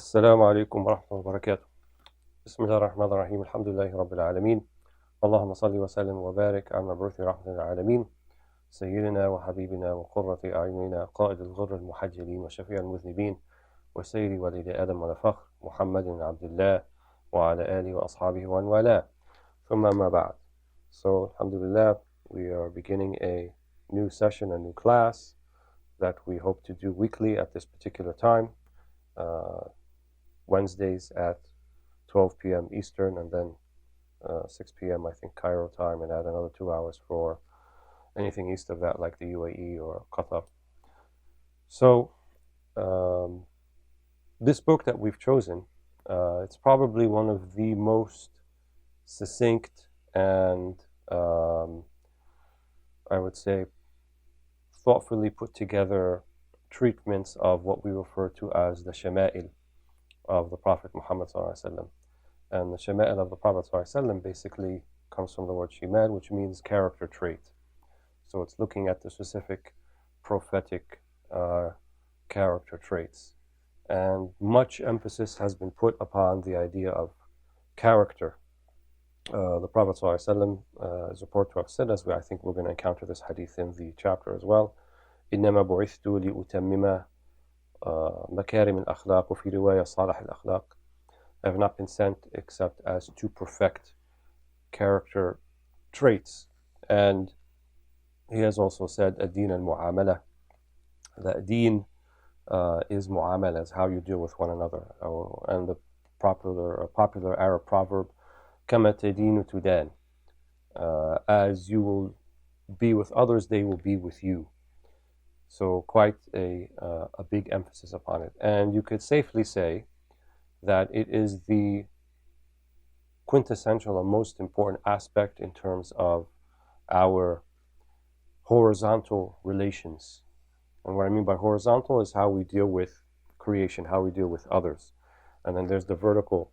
السلام عليكم ورحمة الله وبركاته. بسم الله الرحمن الرحيم. الحمد لله رب العالمين. اللهم صل وسلم وبارك على المبعوث رحمة للعالمين سيدنا وحبيبنا وقرة أعيننا قائد الغر المحجلين وشفيع المذنبين وسيد ولد آدم والفخر محمد بن عبد الله وعلى آله وأصحابه ومن والاه. ثم ما بعد. So, alhamdulillah, we are beginning a new session, a new class that we hope to do weekly at this particular time. Wednesdays at 12 p.m. Eastern, and then 6 p.m. I think Cairo time, and add another 2 hours for anything east of that, like the UAE or Qatar. So this book that we've chosen, it's probably one of the most succinct and I would say thoughtfully put together treatments of what we refer to as the Shama'il of the Prophet Muhammad ﷺ. And the Shama'il of the Prophet ﷺ basically comes from the word Shimal, which means character trait. So it's looking at the specific prophetic character traits. And much emphasis has been put upon the idea of character. The Prophet ﷺ is reported to have said, as I think we're going to encounter this hadith in the chapter as well, إِنَّمَا بُعِثْتُ لِأُتَمِّمَ مكارم الأخلاق وفي رواية صالح الأخلاق. I have not been sent except as to perfect character traits. And he has also said ad-dīn al-mu'amala. The ad-dīn is mu'amala, is how you deal with one another. And the popular Arab proverb, كما تدين تدان. As you will be with others, they will be with you. So quite a big emphasis upon it. And you could safely say that it is the quintessential and most important aspect in terms of our horizontal relations. And what I mean by horizontal is how we deal with creation, how we deal with others. And then there's the vertical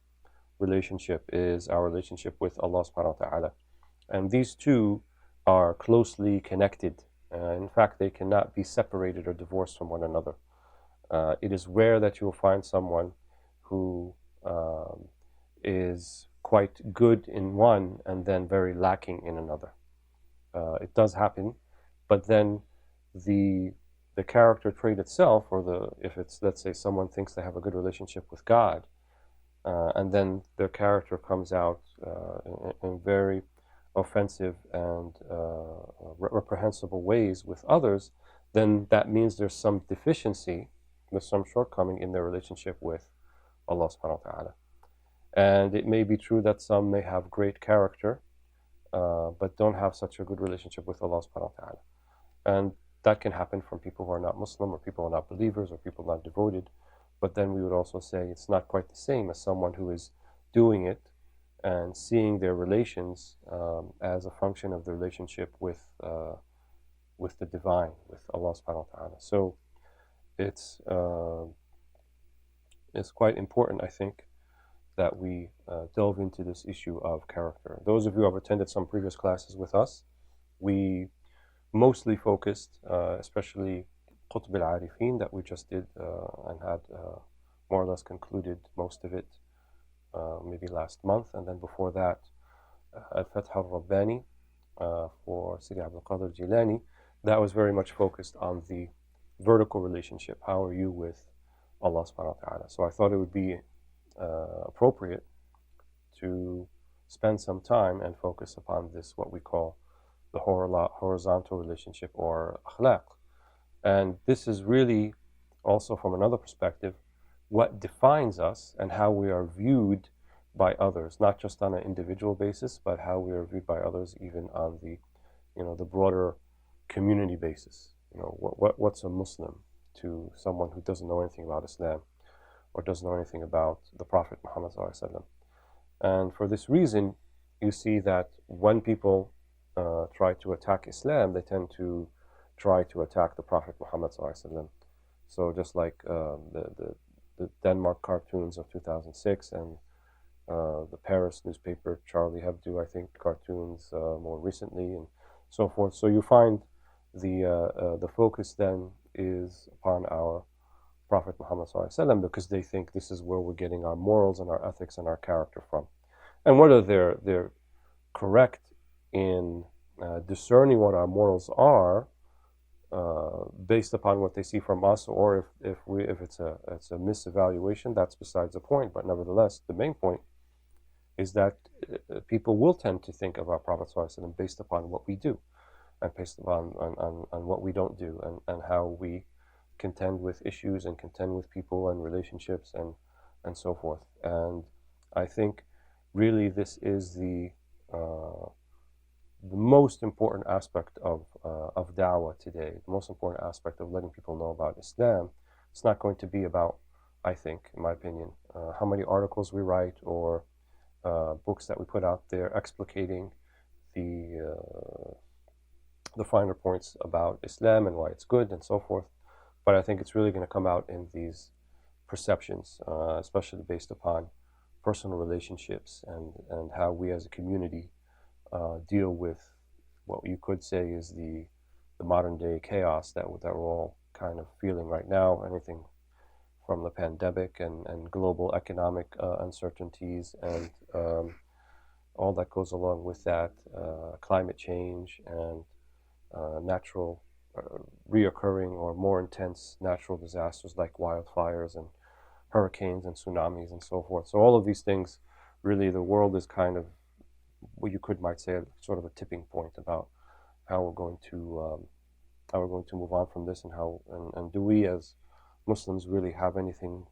relationship, is our relationship with Allah subhanahu wa ta'ala. And these two are closely connected. In fact, they cannot be separated or divorced from one another. It is rare that you will find someone who is quite good in one and then very lacking in another. It does happen, but then the character trait itself, or if it's, let's say, someone thinks they have a good relationship with God, and then their character comes out in very offensive and reprehensible ways with others, then that means there's some deficiency, there's some shortcoming in their relationship with Allah subhanahu wa ta'ala. And it may be true that some may have great character, but don't have such a good relationship with Allah subhanahu wa ta'ala. And that can happen from people who are not Muslim, or people who are not believers, or people not devoted. But then we would also say it's not quite the same as someone who is doing it and seeing their relations as a function of the relationship with the divine, with Allah subhanahu wa ta'ala. So it's quite important, I think, that we delve into this issue of character. Those of you who have attended some previous classes with us, we mostly focused, especially Qutb al-Arifin that we just did and had more or less concluded most of it maybe last month, and then before that Al-Fath al-Rabbani for Sidi Abdul Qadir Jilani. That was very much focused on the vertical relationship. How are you with Allah subhanahu wa ta'ala? So I thought it would be appropriate to spend some time and focus upon this, what we call the horizontal relationship, or akhlaq. And this is really also, from another perspective, what defines us and how we are viewed by others, not just on an individual basis, but how we are viewed by others even on the, the broader community basis. What's a Muslim to someone who doesn't know anything about Islam or doesn't know anything about the Prophet Muhammad ﷺ. And for this reason, you see that when people try to attack Islam, they tend to try to attack the Prophet Muhammad ﷺ. So just like the Denmark cartoons of 2006 and the Paris newspaper Charlie Hebdo, I think, cartoons more recently, and so forth. So you find the focus then is upon our Prophet Muhammad ﷺ because they think this is where we're getting our morals and our ethics and our character from. And whether they're correct in discerning what our morals are based upon what they see from us, or if it's a misevaluation, that's besides the point. But nevertheless, the main point is that people will tend to think of our Prophet ﷺ based upon what we do, and based upon on what we don't do, and how we contend with issues and contend with people and relationships and so forth. And I think really this is the most important aspect of da'wah today, the most important aspect of letting people know about Islam. It's not going to be about, I think, in my opinion, how many articles we write or books that we put out there explicating the finer points about Islam and why it's good and so forth. But I think it's really going to come out in these perceptions, especially based upon personal relationships and how we as a community deal with what you could say is the modern day chaos that we're all kind of feeling right now. Anything from the pandemic and global economic uncertainties and all that goes along with that, climate change and natural reoccurring or more intense natural disasters like wildfires and hurricanes and tsunamis and so forth. So all of these things, really the world is kind of what you might say sort of a tipping point about how we're going to move on from this, and how and do we as Muslims really have anything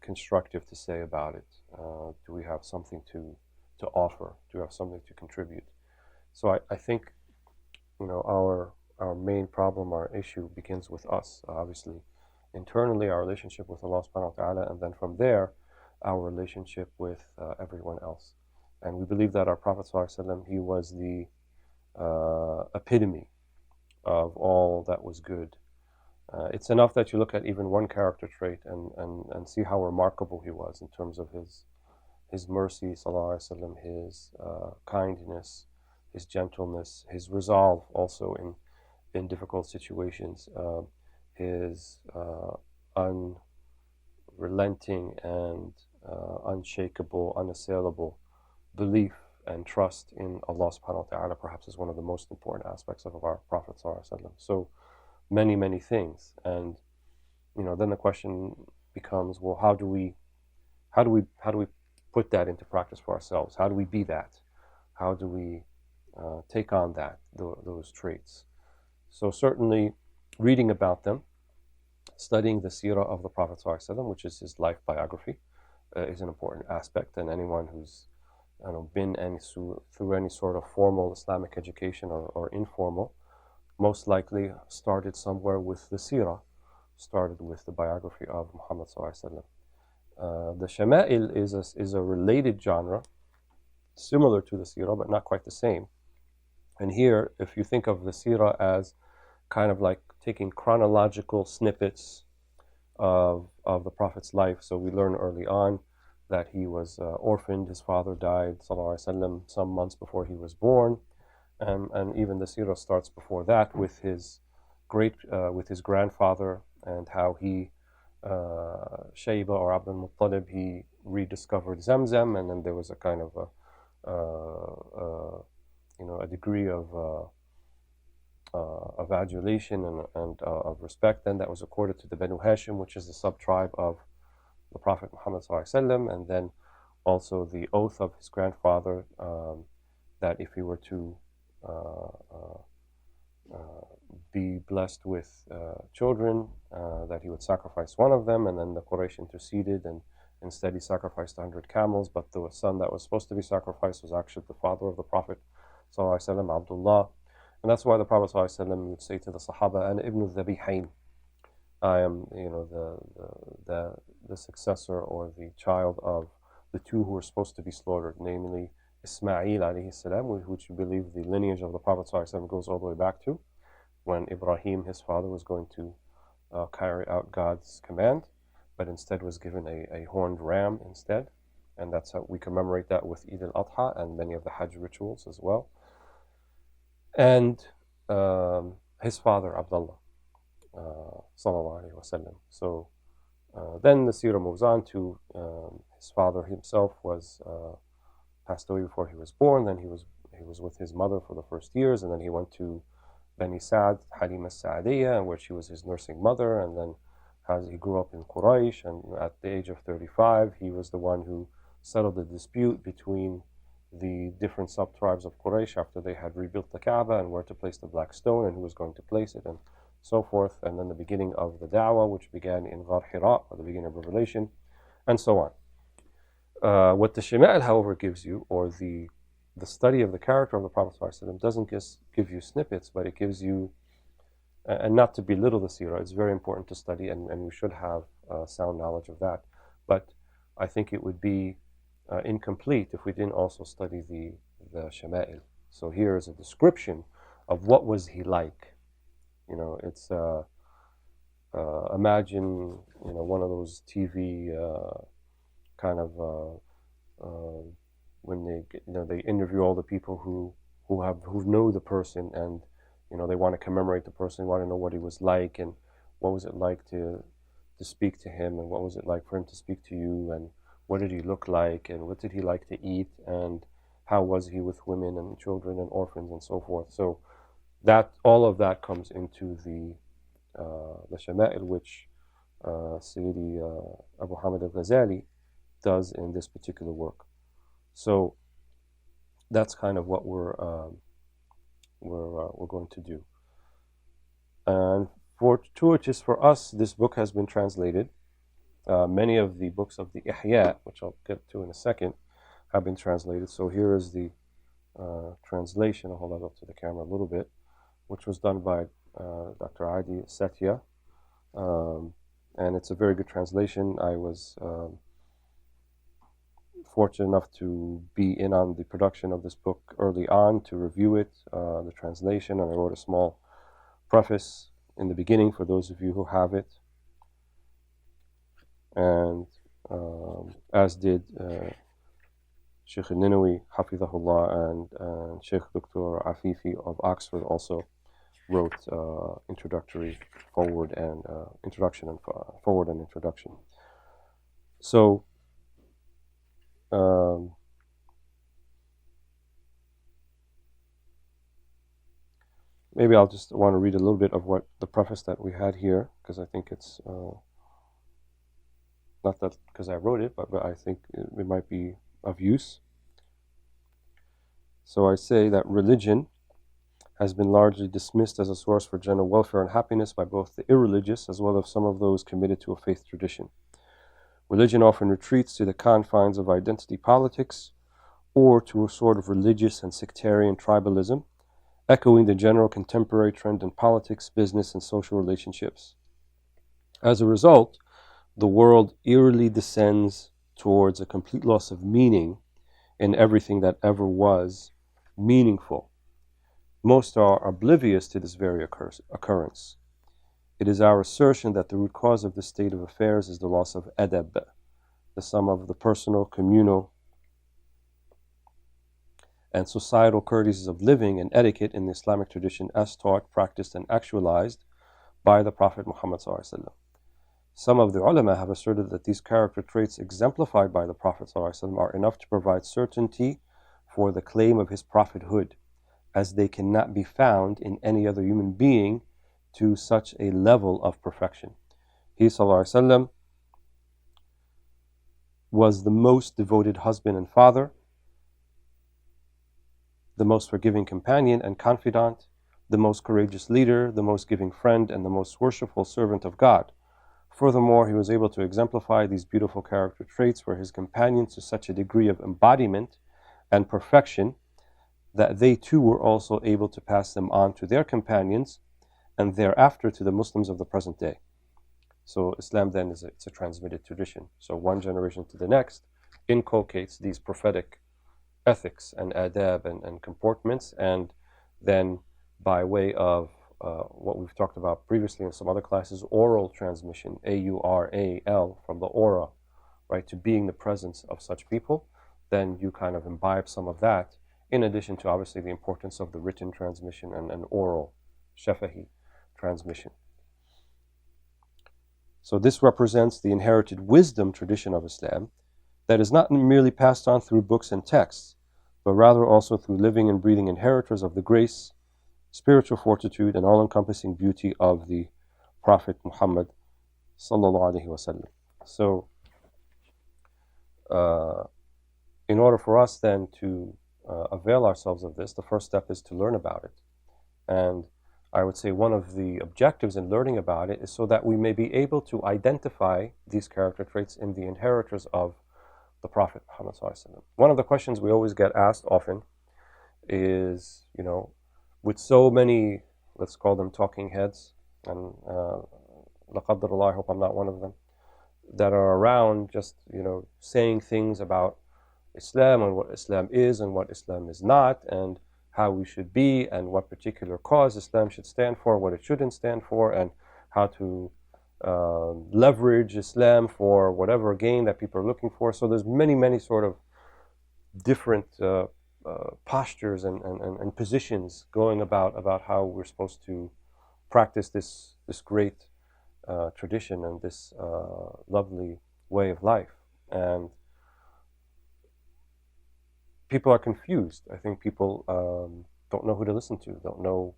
constructive to say about it? Do we have something to offer? Do we have something to contribute? So I think, you know, our main problem, our issue begins with us, obviously. Internally, our relationship with Allah subhanahu wa ta'ala, and then from there, our relationship with everyone else. And we believe that our Prophet ﷺ, he was the epitome of all that was good. It's enough that you look at even one character trait and see how remarkable he was in terms of his mercy, sallallahu alaihi wasallam, his kindness, his gentleness, his resolve also in difficult situations, his unrelenting and unshakable, unassailable belief and trust in Allah subhanahu wa ta'ala perhaps is one of the most important aspects of our Prophet sallallahu alaihi wasallam. So many things, and you know, then the question becomes, well, how do we put that into practice for ourselves? How do we be that? How do we take on those traits? So certainly reading about them, studying the Seerah of the Prophet ﷺ, which is his life biography, is an important aspect. And anyone who's been through any sort of formal Islamic education or informal, most likely started somewhere with the Seerah, started with the biography of Muhammad ﷺ. The Shama'il is a related genre, similar to the Seerah, but not quite the same. And here, if you think of the Seerah as kind of like taking chronological snippets of the Prophet's life, so we learn early on that he was orphaned, his father died, sallallahu alaihi wasallam, some months before he was born, and even the Seerah starts before that with his grandfather and how he, Shayba or Abdul Muttalib, he rediscovered Zamzam, and then there was a kind of a degree of adulation and of respect then that was accorded to the Banu Hashim, which is the sub-tribe of the Prophet Muhammad ﷺ, and then also the oath of his grandfather that if he were to be blessed with children, that he would sacrifice one of them, and then the Quraysh interceded, and instead he sacrificed 100 camels, but the son that was supposed to be sacrificed was actually the father of the Prophet ﷺ, Abdullah. And that's why the Prophet ﷺ would say to the Sahaba, "Ana ibn al-Dhabihain," I am, the successor or the child of the two who were supposed to be slaughtered, namely Ismail alayhi salam, which you believe the lineage of the Prophet ﷺ goes all the way back to when Ibrahim, his father, was going to carry out God's command, but instead was given a horned ram instead. And that's how we commemorate that with Eid al-Adha and many of the Hajj rituals as well. And his father, Abdullah. sallallahu alaihi wasallam. So then the Seerah moves on to his father himself was passed away before he was born. Then he was with his mother for the first years, and then he went to Bani Sa'd, Halima Sa'adiyya, where she was his nursing mother, and then as he grew up in Quraysh, and at the age of 35, he was the one who settled the dispute between the different sub-tribes of Quraysh after they had rebuilt the Kaaba and where to place the black stone and who was going to place it and so forth, and then the beginning of the da'wah, which began in Ghar Hira, or the beginning of Revelation, and so on. What the Shama'il, however, gives you, or the study of the character of the Prophet ﷺ, doesn't just give you snippets, but it gives you, and not to belittle the Seerah, it's very important to study, and we should have sound knowledge of that. But I think it would be incomplete if we didn't also study the Shama'il. So here is a description of what was he like. You know, it's imagine, you know, one of those TV kind of when they get, you know, they interview all the people who know the person, and you know, they want to commemorate the person, they want to know what he was like, and what was it like to speak to him, and what was it like for him to speak to you, and what did he look like, and what did he like to eat, and how was he with women and children and orphans and so forth. So that, all of that comes into the Shama'il, which Sayyidi Abu Hamid Al-Ghazali does in this particular work. So that's kind of what we're going to do. And fortuitous for us, this book has been translated. Many of the books of the Ihyā, which I'll get to in a second, have been translated. So here is the translation. I'll hold that up to the camera a little bit, which was done by Dr. Adi Setia. And it's a very good translation. I was fortunate enough to be in on the production of this book early on, to review it, the translation, and I wrote a small preface in the beginning for those of you who have it. And as did Sheikh al-Ninawi, Hafidhahullah, and Sheikh Dr. Afifi of Oxford also wrote introductory forward and introduction and forward and introduction. So maybe I'll just want to read a little bit of what the preface that we had here, because I think it's not that because I wrote it, but I think it might be of use. So I say that religion has been largely dismissed as a source for general welfare and happiness by both the irreligious as well as some of those committed to a faith tradition. Religion often retreats to the confines of identity politics or to a sort of religious and sectarian tribalism, echoing the general contemporary trend in politics, business, and social relationships. As a result, the world eerily descends towards a complete loss of meaning in everything that ever was meaningful. Most are oblivious to this very occurrence. It is our assertion that the root cause of this state of affairs is the loss of adab, the sum of the personal, communal, and societal courtesies of living and etiquette in the Islamic tradition as taught, practiced, and actualized by the Prophet Muhammad ﷺ. Some of the ulama have asserted that these character traits exemplified by the Prophet ﷺ are enough to provide certainty for the claim of his prophethood, as they cannot be found in any other human being to such a level of perfection. He ﷺ was the most devoted husband and father, the most forgiving companion and confidant, the most courageous leader, the most giving friend, and the most worshipful servant of God. Furthermore, he was able to exemplify these beautiful character traits for his companions to such a degree of embodiment and perfection that they too were also able to pass them on to their companions and thereafter to the Muslims of the present day. So Islam then it's a transmitted tradition. So one generation to the next inculcates these prophetic ethics and adab and comportments, and then by way of what we've talked about previously in some other classes, oral transmission, A-U-R-A-L, from the aura, right, to being the presence of such people, then you kind of imbibe some of that, in addition to obviously the importance of the written transmission and oral, shafahi transmission. So this represents the inherited wisdom tradition of Islam that is not merely passed on through books and texts, but rather also through living and breathing inheritors of the grace, spiritual fortitude, and all-encompassing beauty of the Prophet Muhammad sallallahu alaihi wasallam. So, in order for us then to avail ourselves of this, the first step is to learn about it. And I would say one of the objectives in learning about it is so that we may be able to identify these character traits in the inheritors of the Prophet Muhammad sallallahu alaihi wasallam. One of the questions we always get asked often is, with so many, let's call them talking heads, and la qaddar, I hope I'm not one of them, that are around just, saying things about Islam and what Islam is and what Islam is not, and how we should be, and what particular cause Islam should stand for, what it shouldn't stand for, and how to leverage Islam for whatever gain that people are looking for. So there's many sort of different postures and positions going about how we're supposed to practice this great tradition and this lovely way of life. And people are confused. I think people don't know who to listen to, don't know,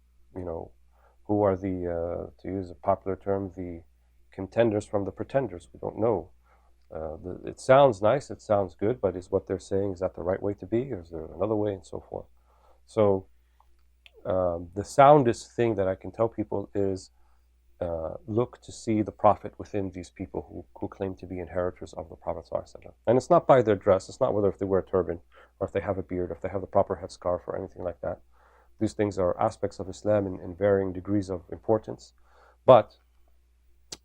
who are the, to use a popular term, the contenders from the pretenders. We don't know. It sounds nice, it sounds good, but is what they're saying, is that the right way to be, or is there another way, and so forth? So the soundest thing that I can tell people is look to see the Prophet within these people who claim to be inheritors of the Prophet ﷺ. And it's not by their dress, it's not whether if they wear a turban, or if they have a beard, or if they have the proper headscarf, or anything like that. These things are aspects of Islam in varying degrees of importance. But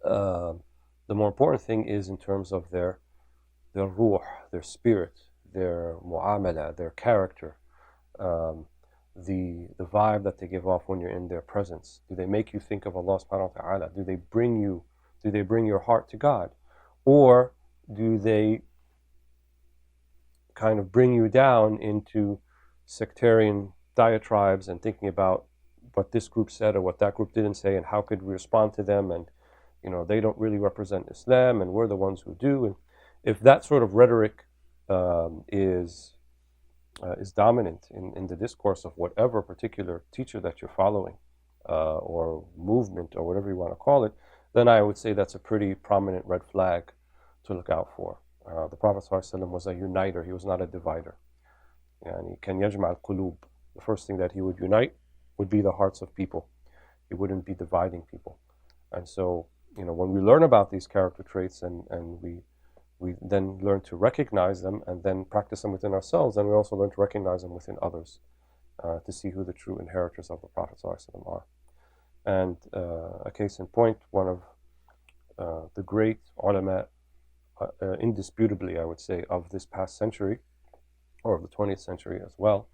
the more important thing is in terms of their ruh, their spirit, their mu'amala, their character, the vibe that they give off when you're in their presence. Do they make you think of Allah subhanahu wa ta'ala? Do they bring your heart to God? Or do they kind of bring you down into sectarian diatribes and thinking about what this group said or what that group didn't say, and how could we respond to them, and they don't really represent Islam and we're the ones who do. And if that sort of rhetoric is dominant in the discourse of whatever particular teacher that you're following, or movement, or whatever you want to call it, then I would say that's a pretty prominent red flag to look out for. The Prophet ﷺ was a uniter, he was not a divider. Yani kan yajma' al-qulūb. The first thing that he would unite would be the hearts of people. He wouldn't be dividing people. And so, when we learn about these character traits and we then learn to recognize them and then practice them within ourselves, and we also learn to recognize them within others, to see who the true inheritors of the Prophet ﷺ are. And a case in point, one of the great ulama, indisputably I would say, of this past century, or of the 20th century as well,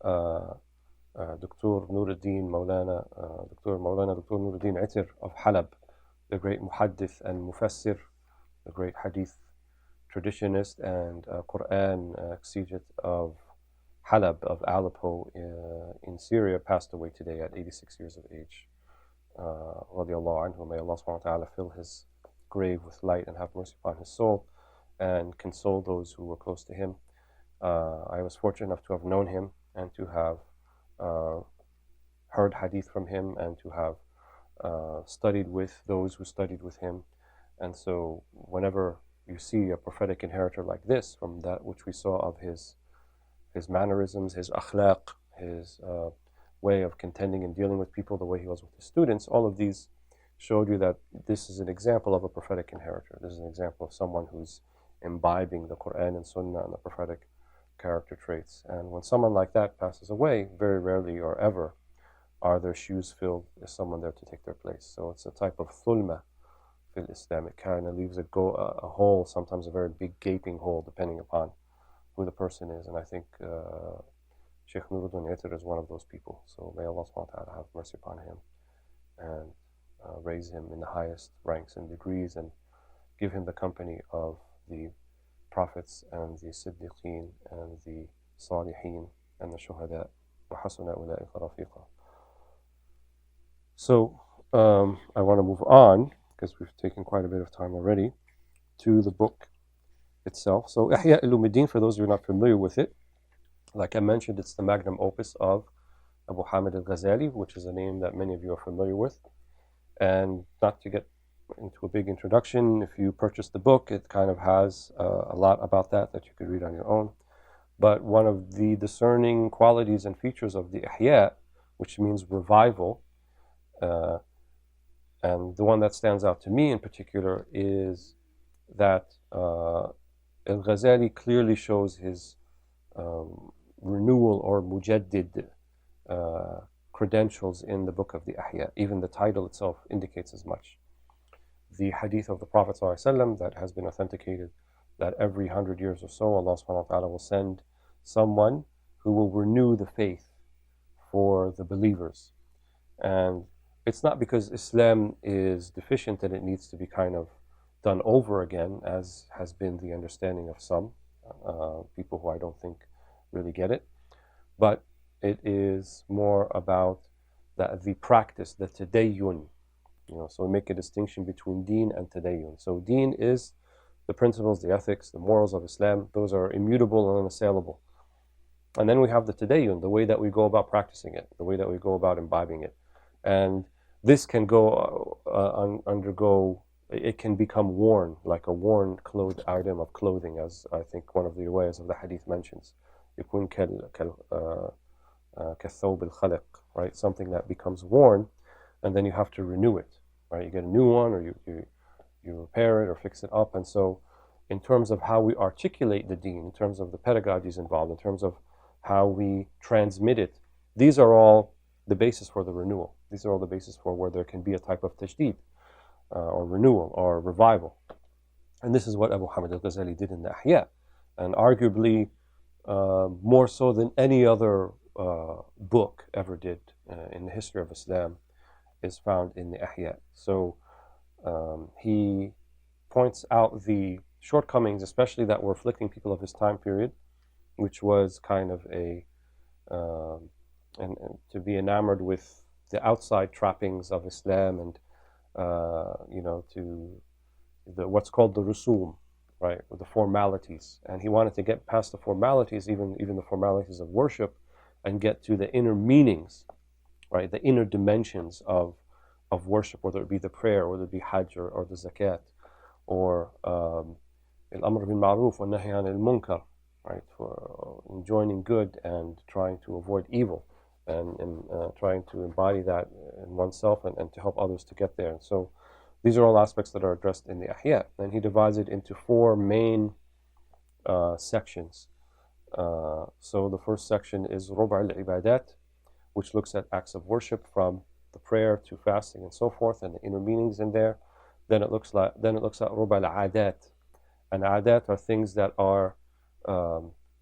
Dr. Nuruddin Maulana, Dr. Nuruddin Itir of Halab, the great muhaddith and mufassir, the great hadith traditionist and Quran exegete of Halab, of Aleppo in Syria, passed away today at 86 years of age. Radiallahu anhu, may Allah subhanahu wa ta'ala fill his grave with light and have mercy upon his soul and console those who were close to him. I was fortunate enough to have known him and to have heard hadith from him and to have studied with those who studied with him. And so whenever you see a prophetic inheritor like this, from that which we saw of his mannerisms, his akhlaq, his way of contending and dealing with people, the way he was with his students, all of these showed you that this is an example of a prophetic inheritor. This is an example of someone who's imbibing the Quran and Sunnah and the prophetic character traits. And when someone like that passes away, very rarely or ever are their shoes filled. There's someone there to take their place. So it's a type of thulma fil Islam. It kind of leaves a hole, sometimes a very big gaping hole, depending upon who the person is. And I think Sheikh Nuruddin Itir is one of those people. So may Allah subhanahu wa ta'ala have mercy upon him and raise him in the highest ranks and degrees, and give him the company of the prophets and the siddiqeen and the salihin and the shuhada. وَحَسُنَ أُولَٰئِكَ رَفِيقًا. So I want to move on because we've taken quite a bit of time already, to the book itself. So Ihya Ulūm, for those who are not familiar with it, like I mentioned, it's the magnum opus of Abu Hamid Al-Ghazali, which is a name that many of you are familiar with. And not to get into a big introduction, if you purchase the book, it kind of has a lot about that you could read on your own. But one of the discerning qualities and features of the Ihya, which means revival, and the one that stands out to me in particular is that Al-Ghazali clearly shows his renewal or mujaddid credentials in the book of the Ihya. Even the title itself indicates as much. The hadith of the Prophet ﷺ that has been authenticated, that every 100 years or so Allah subhanahu wa ta'ala will send someone who will renew the faith for the believers. And it's not because Islam is deficient that it needs to be kind of done over again, as has been the understanding of some people who I don't think really get it. But it is more about the practice, the tadayyun. So we make a distinction between deen and tadayyun. So deen is the principles, the ethics, the morals of Islam. Those are immutable and unassailable. And then we have the tadayyun, the way that we go about practicing it, the way that we go about imbibing it. And this can undergo, it can become worn, like a worn clothed item of clothing, as I think one of the ways of the hadith mentions. يكون كالثوب الخلق, right? Something that becomes worn, and then you have to renew it, right? You get a new one, or you repair it or fix it up. And so in terms of how we articulate the deen, in terms of the pedagogies involved, in terms of how we transmit it, these are all the basis for the renewal. These are all the basis for where there can be a type of tajdeed, or renewal, or revival. And this is what Abu Hamid Al-Ghazali did in the Ihya, and arguably more so than any other book ever did in the history of Islam is found in the Ihya. So he points out the shortcomings, especially that were afflicting people of his time period, which was kind of and to be enamored with the outside trappings of Islam, and to what's called the rusum, right, the formalities. And he wanted to get past the formalities, even the formalities of worship, and get to the inner meanings, right, the inner dimensions of worship, whether it be the prayer, whether it be hajj, or the zakat, or al-amr bil ma'ruf wa nahy anil munkar, right, for enjoining good and trying to avoid evil, and trying to embody that in oneself and to help others to get there. And so these are all aspects that are addressed in the Ihya. And he divides it into four main sections. So the first section is Ruba' al-Ibadat, which looks at acts of worship from the prayer to fasting and so forth, and the inner meanings in there. Then it looks at Ruba' al-Adat. And adat are things that are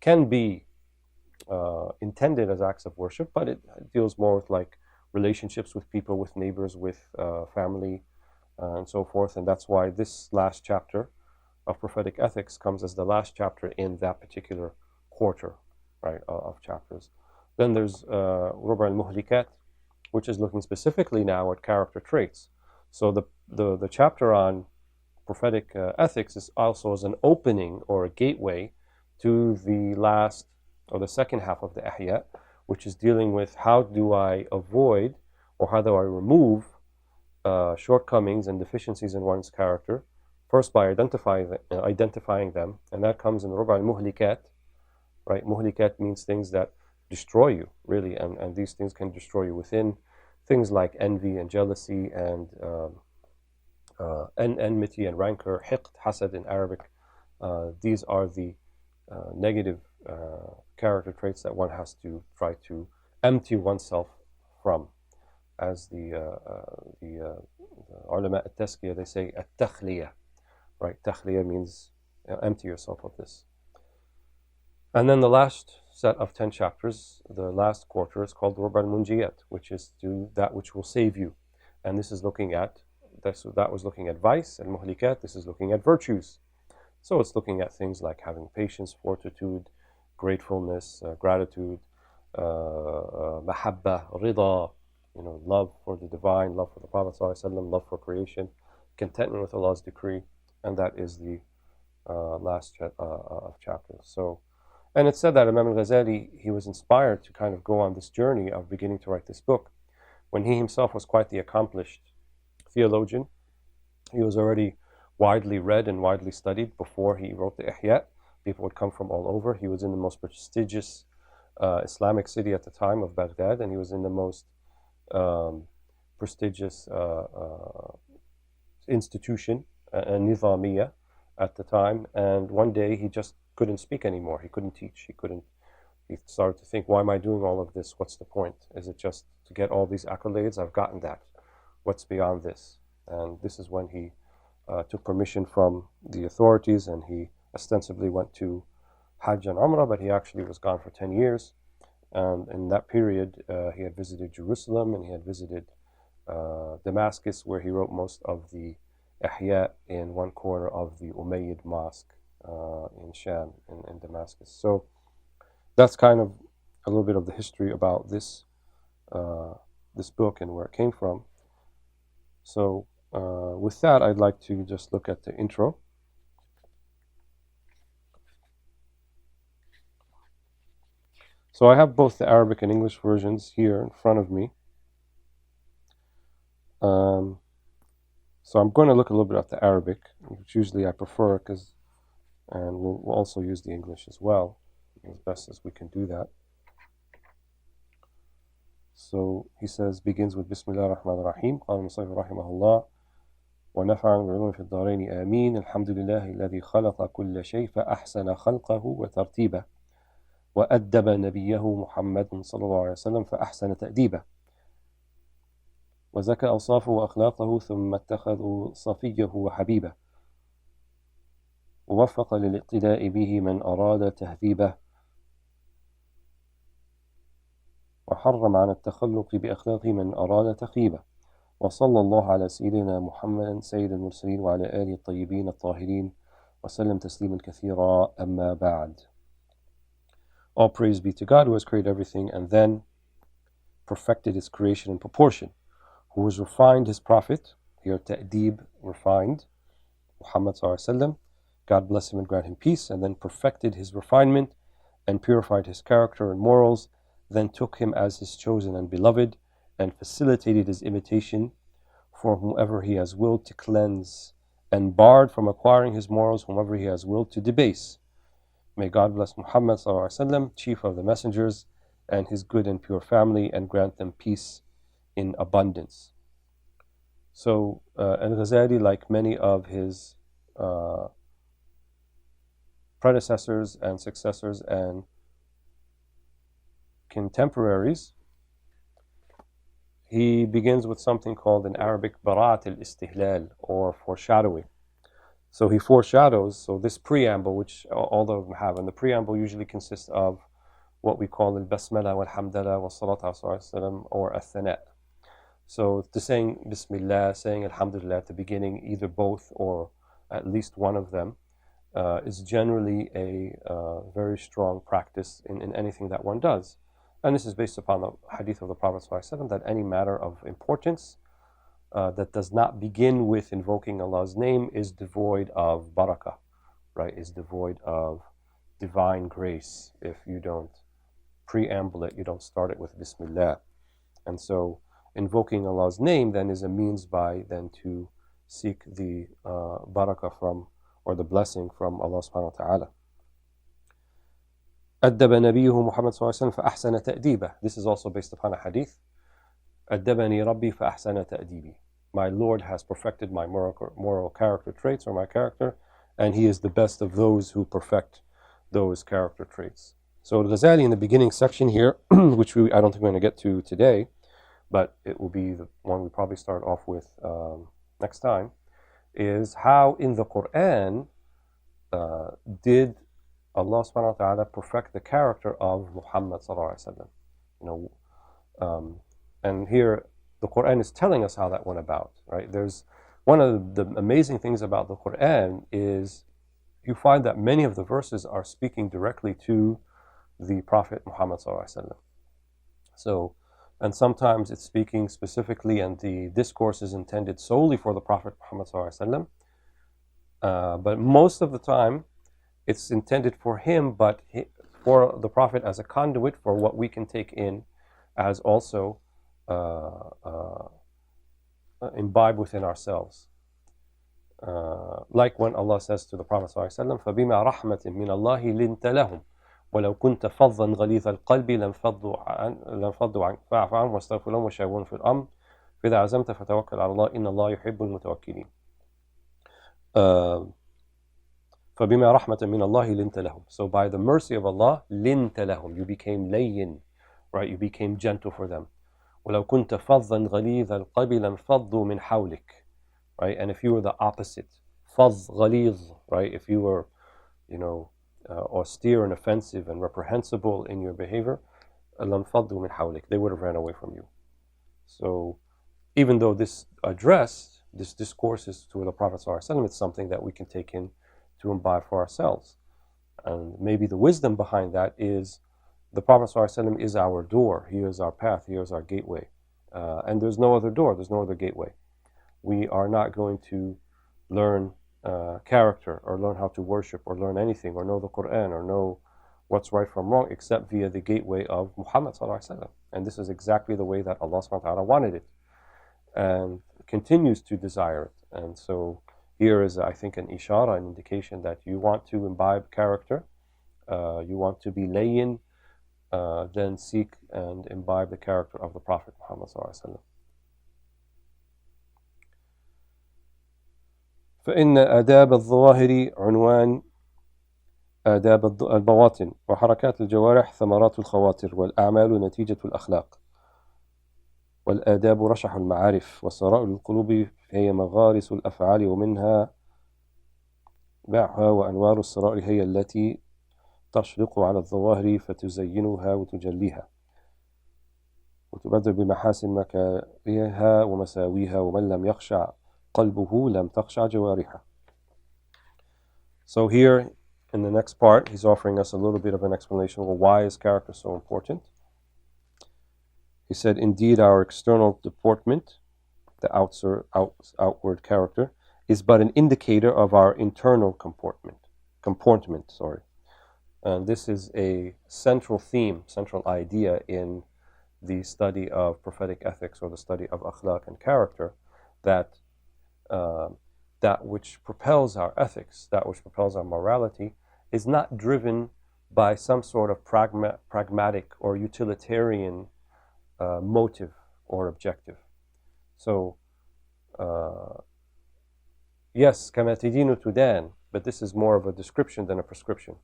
can be intended as acts of worship, but it deals more with like relationships with people, with neighbors, with family, and so forth. And that's why this last chapter of Prophetic Ethics comes as the last chapter in that particular quarter, right, of chapters. Then there's Ruba' al-Muhlikat, which is looking specifically now at character traits. So the chapter on Prophetic Ethics is also as an opening or a gateway to the last or the second half of the Ihya, which is dealing with how do I avoid or how do I remove shortcomings and deficiencies in one's character, first by identifying them, and that comes in Ruba' al-Muhlikat, right? Muhlikat means things that destroy you, really, and these things can destroy you within, things like envy and jealousy and enmity and rancor, hiqd, hasad in Arabic. These are the negative character traits that one has to try to empty oneself from. As the ulama at-tazkiyah, they say at-takhliyah, right? Takhliyah means empty yourself of this. And then the last set of 10 chapters, the last quarter, is called Ruba' al-Munjiyat, which is to that which will save you. And this is looking at, that was looking at vice and muhlikat. This is looking at virtues. So it's looking at things like having patience, fortitude, gratefulness, gratitude, mahabba, rida, love for the divine, love for the Prophet ﷺ, love for creation, contentment with Allah's decree, and that is the last of chapters. So, and it's said that Imam Ghazali, he was inspired to kind of go on this journey of beginning to write this book when he himself was quite the accomplished theologian. He was already widely read and widely studied before he wrote the Ihya. People would come from all over. He was in the most prestigious Islamic city at the time of Baghdad, and he was in the most prestigious institution, Nizamiya, at the time. And one day he just couldn't speak anymore. He couldn't teach. He started to think, why am I doing all of this? What's the point? Is it just to get all these accolades? I've gotten that. What's beyond this? And this is when he took permission from the authorities, and he ostensibly went to Hajj and Umrah, but he actually was gone for 10 years. And in that period, he had visited Jerusalem, and he had visited Damascus, where he wrote most of the Ihya in one corner of the Umayyad Mosque in Sham, in Damascus. So that's kind of a little bit of the history about this this book and where it came from. So with that, I'd like to just look at the intro. So I have both the Arabic and English versions here in front of me. So I'm going to look a little bit at the Arabic, which usually I prefer, and we'll also use the English as well, as best as we can do that. So he says, begins with Bismillah ar-Rahman ar-Rahim. قال المصنف رحمه الله ونفعنا بالعلوم في الدارين آمين. الحمد لله الذي خلق كل شيء فأحسن خلقه وترتيبه وأدب نبيه محمد صلى الله عليه وسلم فأحسن تأديبه وزكى أوصافه وأخلاقه ثم اتخذوا صفيه وحبيبه ووفق للاقتداء به من أراد تهذيبه وحرم عن التخلق بأخلاق من أراد تخيبه وصلى الله على سيدنا محمد سيد المرسلين وعلى آله الطيبين الطاهرين وسلم تسليما كثيرا أما بعد. All praise be to God who has created everything and then perfected his creation in proportion, who has refined his prophet, here ta'deeb, refined, Muhammad sallallahu alaihi wasallam, God bless him and grant him peace, and then perfected his refinement and purified his character and morals, then took him as his chosen and beloved, and facilitated his imitation for whomever he has willed to cleanse, and barred from acquiring his morals whomever he has willed to debase. May God bless Muhammad sallallahu alaihi wasallam, chief of the messengers, and his good and pure family, and grant them peace in abundance. So Al-Ghazali, like many of his predecessors and successors and contemporaries, he begins with something called in Arabic Bara'at al-Istihlal, or foreshadowing. So he foreshadows, so this preamble, which all of them have, and the preamble usually consists of what we call al-Basmala wal-Hamdala wal-Salat al-Salam, or al-Thana. So the saying Bismillah, saying Alhamdulillah at the beginning, either both or at least one of them, is generally a very strong practice in anything that one does. And this is based upon the hadith of the Prophet ﷺ, that any matter of importance that does not begin with invoking Allah's name is devoid of barakah, right? Is devoid of divine grace. If you don't preamble it, you don't start it with Bismillah. And so invoking Allah's name then is a means by then to seek the barakah from, or the blessing from Allah subhanahu wa ta'ala. أدب نبيه محمد صلى الله عليه وسلم فأحسن تأديبه. This is also based upon a hadith. أدبني ربي فأحسن تأديبي. My Lord has perfected my moral character traits, or my character, and he is the best of those who perfect those character traits. So Al-Ghazali in the beginning section here, which I don't think we're going to get to today, but it will be the one we probably start off with next time, is how in the Quran did Allah subhanahu wa ta'ala perfect the character of Muhammad sallallahu alaihi wasallam. And here the Quran is telling us how that went about, right? There's one of the amazing things about the Quran is you find that many of the verses are speaking directly to the Prophet Muhammad sallallahu alaihi wasallam. So and sometimes it's speaking specifically, and the discourse is intended solely for the Prophet Muhammad ﷺ. But most of the time, it's intended for him, but for the Prophet as a conduit for what we can take in as also imbibe within ourselves. Like when Allah says to the Prophet ﷺ, فَبِمَا رَحْمَةٍ مِّنَ اللَّهِ لِنْتَ لَهُمْ وَلَوْ كُنْتَ فَظًّا غَلِيظَ الْقَلْبِ لَانْفَضُّوا عَنْكَ فَاعْفُ عَنْهُمْ وَاسْتَغْفِرْ لَهُمْ وَشَاوِرْهُمْ فِي الْأَمْرِ فَإِذَا عَزَمْتَ فَتَوَكَّلْ عَلَى اللَّهِ إِنَّ اللَّهَ يُحِبُّ الْمُتَوَكِّلِينَ. فَبِمَا رَحْمَةٍ مِّنَ اللَّهِ لِنْتَ لَهُمْ. So by the mercy of Allah, لِنْتَ لَهُمْ, you became layyin, right? You became gentle for them. وَلَوْ كُنْتَ فَظًّا غَلِيظَ الْقَلْبِ لَانْفَضُّوا مِنْ حَوْلِكَ. Right? And if you were the opposite, fadh, ghaliz, right? If you were, austere and offensive and reprehensible in your behavior, لَانْفَضُّوا مِنْ حَوْلِكَ, they would have ran away from you. So even though this discourse is to the Prophet ﷺ, it's something that we can take in to imbibe for ourselves. And maybe the wisdom behind that is the Prophet ﷺ is our door. He is our path. He is our gateway. And there's no other door. There's no other gateway. We are not going to learn character or learn how to worship or learn anything or know the Quran or know what's right from wrong except via the gateway of Muhammad ﷺ. And this is exactly the way that Allah subhanahu wa ta'ala wanted it and continues to desire it. And so here is, I think, an ishara, an indication that you want to imbibe character, you want to be layyin, then seek and imbibe the character of the Prophet Muhammad ﷺ. فإن آداب الظواهر عنوان آداب البواطن وحركات الجوارح ثمرات الخواطر والأعمال نتيجة الأخلاق والآداب رشح المعارف وسرائر القلوب هي مغارس الأفعال ومنها باعها وأنوار السرائر هي التي تشرق على الظواهر فتزينها وتجليها وتبدل بمحاسن مكارهها ومساويها ومن لم يخشع قلبه لم تخشع جوارحه. So here in the next part he's offering us a little bit of an explanation of why is character so important. He said, indeed our external deportment, the outward character, is but an indicator of our internal comportment. And this is a central theme, central idea in the study of prophetic ethics or the study of akhlaq and character, that that which propels our ethics, that which propels our morality, is not driven by some sort of pragmatic or utilitarian motive or objective. So, yes, كَمَا تَدِينُ تُدَانُ, but this is more of a description than a prescription.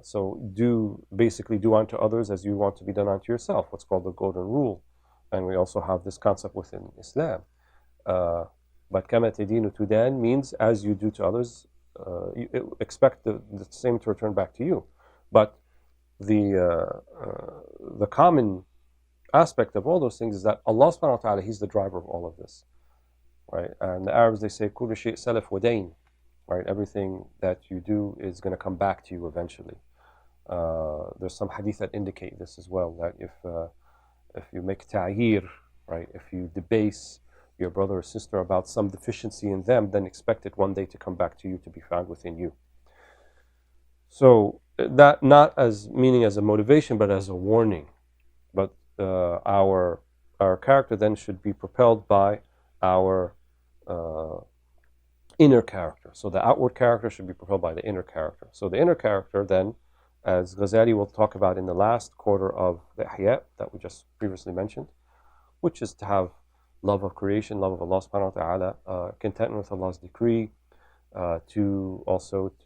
So basically do unto others as you want to be done unto yourself, what's called the golden rule. And we also have this concept within Islam. But كَمَا تَدِينُ تُدَانُ means as you do to others, you expect the same to return back to you. But the common aspect of all those things is that Allah subhanahu wa ta'ala, He's the driver of all of this. Right? And the Arabs, they say, كُلُّ شيء سَلَف وَدَيْن. Right? Everything that you do is going to come back to you eventually. There's some hadith that indicate this as well, that if you make ta'yir, right, if you debase your brother or sister about some deficiency in them, then expect it one day to come back to you, to be found within you. So that not as meaning as a motivation, but as a warning. But our character then should be propelled by our inner character. So the outward character should be propelled by the inner character. So the inner character then, as Ghazali will talk about in the last quarter of the Ihyā that we just previously mentioned, which is to have love of creation, love of Allah subhanahu wa ta'ala, contentment with Allah's decree, to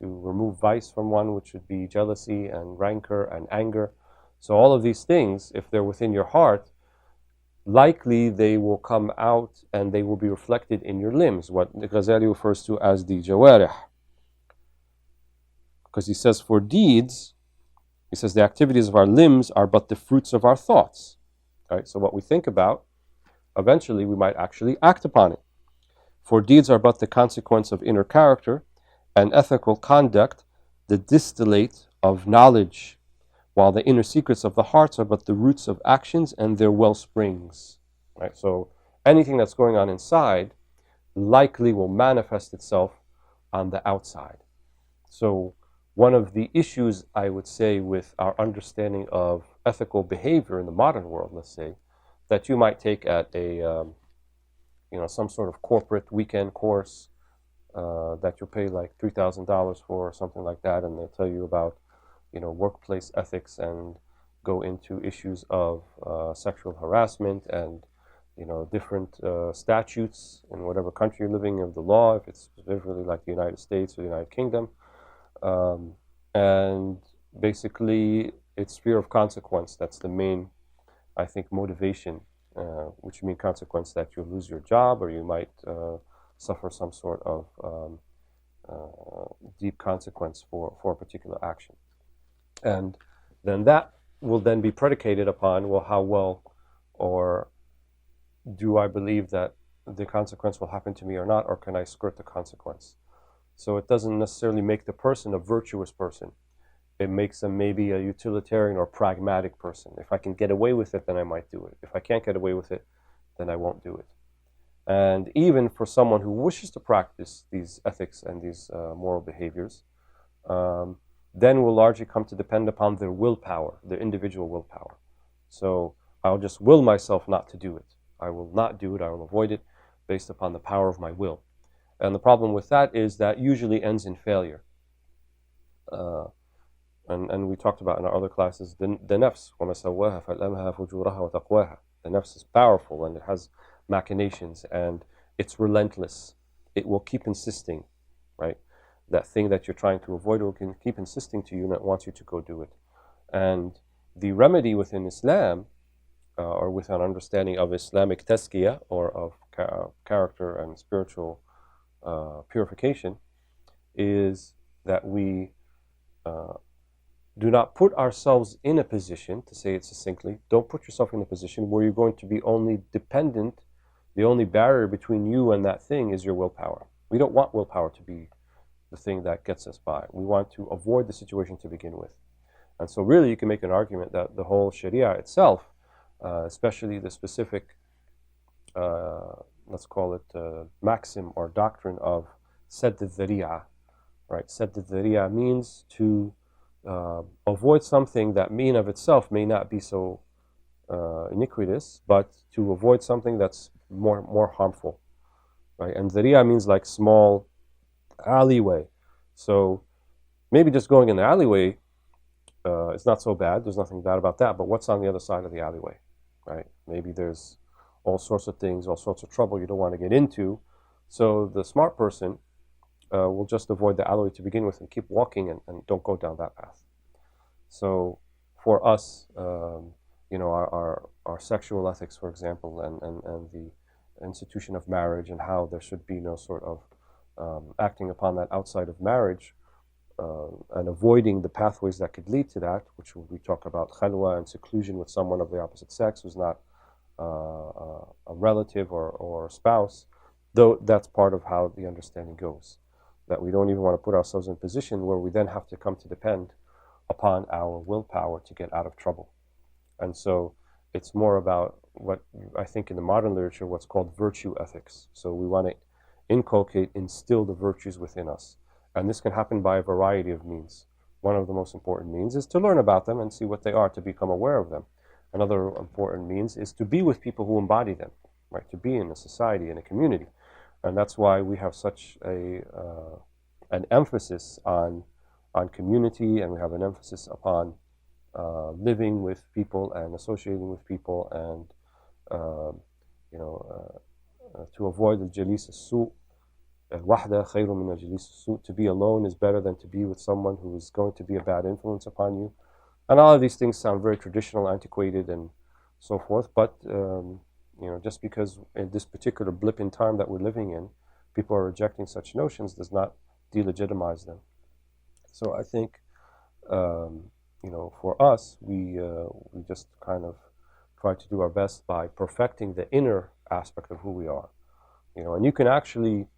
remove vice from one, which would be jealousy and rancor and anger. So all of these things, if they're within your heart, likely they will come out and they will be reflected in your limbs, what Ghazali refers to as the jawarih. Because he says, for deeds, he says the activities of our limbs are but the fruits of our thoughts. Right? So what we think about, eventually we might actually act upon it. For deeds are but the consequence of inner character, and ethical conduct the distillate of knowledge, while the inner secrets of the hearts are but the roots of actions and their well springs. Right? So anything that's going on inside likely will manifest itself on the outside. So one of the issues, I would say, with our understanding of ethical behavior in the modern world, let's say, that you might take at a some sort of corporate weekend course that you'll pay like $3,000 for or something like that, and they'll tell you about workplace ethics and go into issues of sexual harassment and different statutes in whatever country you're living of the law, if it's specifically like the United States or the United Kingdom. And basically, it's fear of consequence. That's the main, I think, motivation, which means consequence that you'll lose your job or you might suffer some sort of deep consequence for a particular action. And then that will then be predicated upon, well, how well or do I believe that the consequence will happen to me or not, or can I skirt the consequence? So it doesn't necessarily make the person a virtuous person. It makes them maybe a utilitarian or pragmatic person. If I can get away with it, then I might do it. If I can't get away with it, then I won't do it. And even for someone who wishes to practice these ethics and these moral behaviors, then will largely come to depend upon their willpower, their individual willpower. So I'll just will myself not to do it. I will not do it, I will avoid it based upon the power of my will. And the problem with that is that usually ends in failure. And we talked about in our other classes, the nafs, وَمَا سَوَّاهَا فَأَلْهَمَهَا فُجُورَهَا وَتَقْوَاهَا. The nafs is powerful and it has machinations and it's relentless. It will keep insisting, right? That thing that you're trying to avoid will keep insisting to you and it wants you to go do it. And the remedy within Islam, or with an understanding of Islamic tazkiyah, or of character and spiritual purification, is that we do not put ourselves in a position, to say it succinctly, don't put yourself in a position where you're going to be only dependent, the only barrier between you and that thing is your willpower. We don't want willpower to be the thing that gets us by. We want to avoid the situation to begin with. And so really you can make an argument that the whole Sharia itself, especially the specific, let's call it maxim or doctrine of sadd al-dhari'ah, right? Sadd al-dhari'ah means to avoid something that in of itself may not be so iniquitous, but to avoid something that's more harmful, right? And dhari'ah means like small alleyway. So maybe just going in the alleyway is not so bad. There's nothing bad about that. But what's on the other side of the alleyway, right? Maybe there's all sorts of things, all sorts of trouble you don't want to get into. So the smart person will just avoid the alleyway to begin with and keep walking and don't go down that path. So for us, our sexual ethics, for example, and the institution of marriage and how there should be no sort of acting upon that outside of marriage, and avoiding the pathways that could lead to that, which we talk about khalwa and seclusion with someone of the opposite sex who's not a relative or spouse, though that's part of how the understanding goes. That we don't even want to put ourselves in a position where we then have to come to depend upon our willpower to get out of trouble. And so it's more about what I think in the modern literature, what's called virtue ethics. So we want to instill the virtues within us. And this can happen by a variety of means. One of the most important means is to learn about them and see what they are, to become aware of them. Another important means is to be with people who embody them, right? To be in a society, in a community. And that's why we have such an emphasis on community, and we have an emphasis upon living with people and associating with people, and to avoid al-jalis as-su'. Al-wahda khayrun min al-jalis as-su'. To be alone is better than to be with someone who is going to be a bad influence upon you. And all of these things sound very traditional, antiquated, and so forth. But just because in this particular blip in time that we're living in, people are rejecting such notions, does not delegitimize them. So I think, for us, we just kind of try to do our best by perfecting the inner aspect of who we are. And you can actually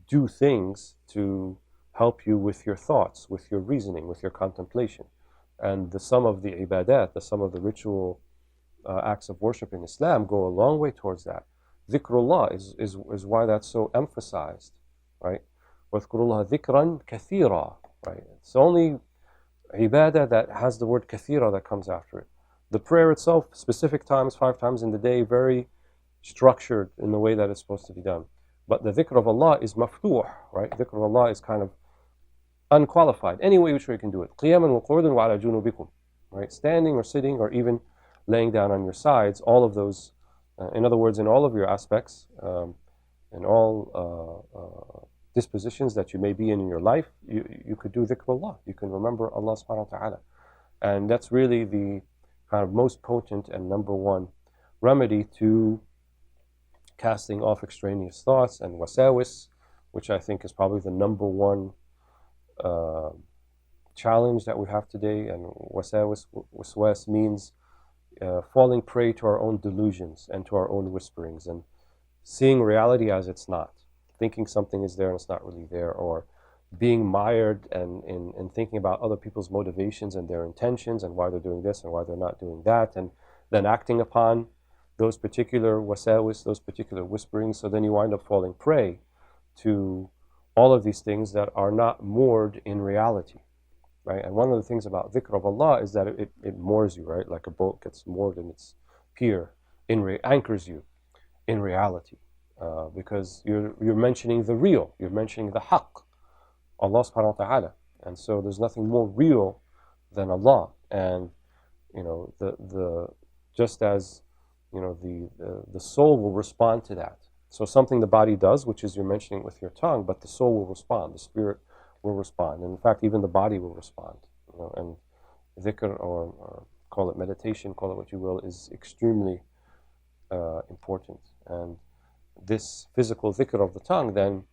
do things to help you with your thoughts, with your reasoning, with your contemplation. And the sum of the ibadat, the sum of the ritual acts of worship in Islam go a long way towards that. Dhikrullah is why that's so emphasized, right? وَاذْكُرُوا اللَّهَ ذِكْرًا كَثِيرًا, right? It's only ibadah that has the word kathira that comes after it. The prayer itself, specific times, 5 times in the day, very structured in the way that it's supposed to be done. But the dhikr of Allah is maftuh, right? Dhikr of Allah is kind of unqualified. Any way which way you can do it. قِيَامًا وَقُعُودًا وَعَلَى جُنُوبِكُمْ, right? Standing or sitting or even laying down on your sides, all of those, in other words, in all of your aspects, in all dispositions that you may be in your life, you could do dhikrullah. You can remember Allah subhanahu wa ta'ala. And that's really the kind of most potent and number one remedy to casting off extraneous thoughts and wasawis, which I think is probably the number one challenge that we have today. And waswas means falling prey to our own delusions and to our own whisperings and seeing reality as it's not, thinking something is there and it's not really there, or being mired and in thinking about other people's motivations and their intentions and why they're doing this and why they're not doing that, and then acting upon those particular wasawis, those particular whisperings. So then you wind up falling prey to all of these things that are not moored in reality, right? And one of the things about dhikr of Allah is that it moors you, right? Like a boat gets moored in its pier, anchors you in reality, because you're mentioning the real, you're mentioning the haqq, Allah subhanahu wa ta'ala. And so there's nothing more real than Allah. And you know, the just as you know, the soul will respond to that. So something the body does, which is you're mentioning with your tongue, but the soul will respond, the spirit will respond, and in fact even the body will respond. You know, and dhikr, or call it meditation, call it what you will, is extremely important. And this physical dhikr of the tongue then,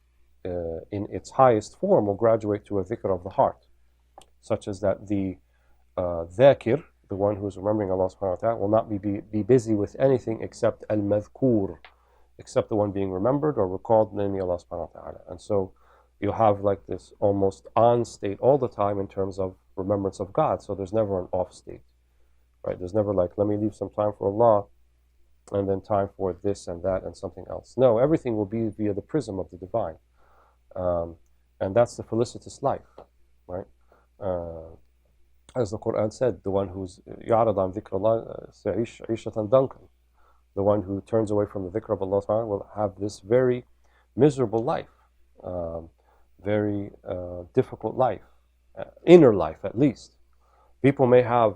in its highest form, will graduate to a dhikr of the heart, such as that the dhakir, the one who is remembering Allah subhanahu wa ta'ala, will not be busy with anything except al-madhkur, except the one being remembered or recalled, namely Allah subhanahu wa ta'ala. And so you'll have like this almost on state all the time in terms of remembrance of God. So there's never an off state, right? There's never like, let me leave some time for Allah and then time for this and that and something else. No, everything will be via the prism of the divine. And that's the felicitous life, right? As the Quran said, the one who's يَعْرَض عَنْ ذِكْرَ اللَّهِ سَيَعِيشُ عِيشَةً ضَنْكًا. The one who turns away from the dhikr of Allah will have this very miserable life, very difficult life, inner life at least. People may have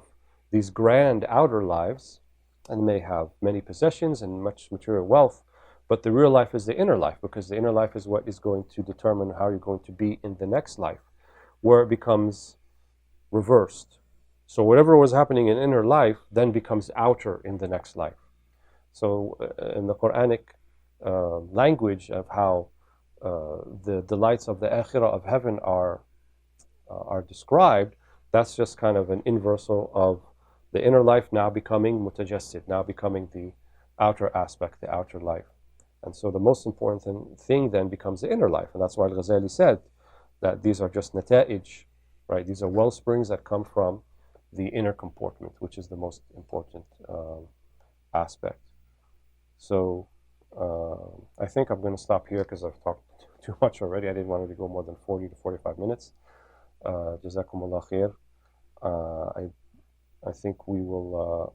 these grand outer lives and may have many possessions and much material wealth, but the real life is the inner life, because the inner life is what is going to determine how you're going to be in the next life, where it becomes reversed. So whatever was happening in inner life then becomes outer in the next life. So in the Quranic language of how the delights of the akhirah of heaven are described, that's just kind of an inversal of the inner life now becoming mutajassid, now becoming the outer aspect, the outer life. And so the most important thing then becomes the inner life. And that's why Al-Ghazali said that these are just nata'ij, right? These are well springs that come from the inner comportment, which is the most important aspect. So I think I'm going to stop here because I've talked too much already. I didn't want it to go more than 40 to 45 minutes. Jazakumullah khair. I think we will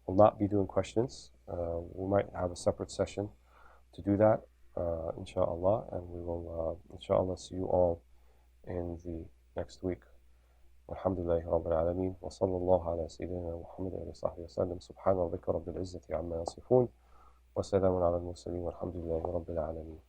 not be doing questions. We might have a separate session to do that, inshallah, and we will, inshallah, see you all in the next week. Alhamdulillahi Rabbil Alameen. Wa sallallahu ala sayyidina Muhammad wa sahbihi wa sallam. Subhana rabbika rabbil izzati amma yasifun. Wa salamun ala al-mursaleen. Walhamdulillahi Rabbil Alameen.